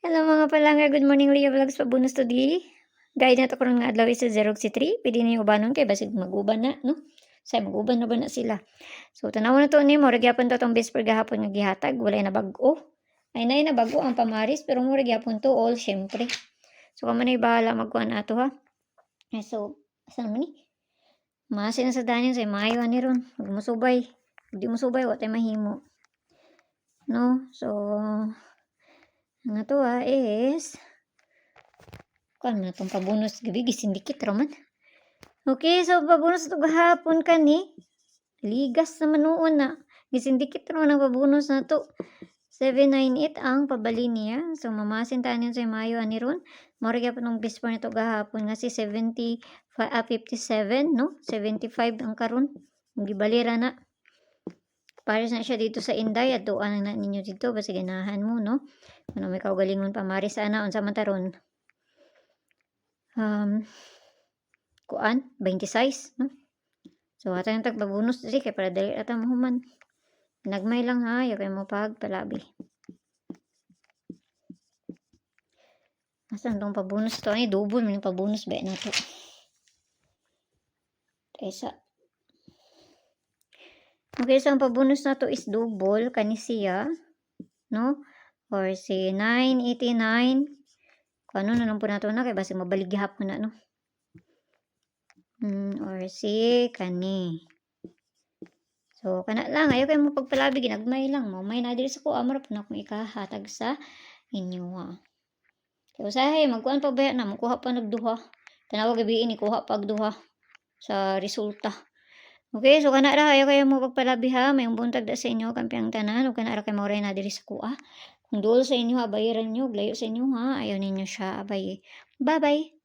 Hello mga palangga, good morning Lea Vlogs pabunus to di. Guide na to karon nga adlaw sa 0 pwede niyo ubanon kay basig mag-uban na, no? Say mag-uban na ba na sila. So tanaw na to ni mo gyapon to tong best gahapon nga gihatag, wala na bag-o. Ay nay na bag-o ang pamaris pero mo gyapon to all syempre. So kamo na bahala magkuan ato ha. So asa man ni? Masin na sa danin say maayo ani ron. Ug musubay. Di mo subay wa tay mahimo. No? So ang ato is kuan man itong pabonus gabi gisindikit raman. Okay, so pabonus ito gahapon kani. Ligas naman noon na. Gisindikit raman ang pabonus na to. 798 ang pabali niya. So mamasin tayo sa Mayo ani ron. Mora gyapon ng best nito gahapon nga si 57 no? 75 ang karon. Gibalira na. Pares na siya dito sa Inday at doon na ninyo dito basta ganahan mo no. Ano may kaugalingon pa mari sana unsa man taron. Kuan 26 no. So ato yung tagbabonus diri kay para dali ata mahuman. Nagmay lang ha, yo kay mo pagpalabi. Asan tong pabonus to ni double man yung pabonus ba na to. Isa. Okay, so ang pabonus na to is double kani siya, no? Or si 989. Kung ano na lang po nato na kay basi mabalig gihapon na no. Or si kani. So kana lang ayo kay mo pagpalabi ginagmay lang mo. May na diri sa ko amara po na akong ikahatag sa inyo ha. Kay usahay magkuan pa ba na makuha pa nagduha. Tanawa gabi ini kuha pag duha sa resulta. Okay, so kana ra ayo kayo mo pagpalabi ha, may buntag da sa inyo kampiang tanan ug kana ra kay mauray na diri sa kuha. Kung duol sa inyo ha, bayaran nyo, layo sa inyo ha, ayaw ninyo siya abay. Bye-bye.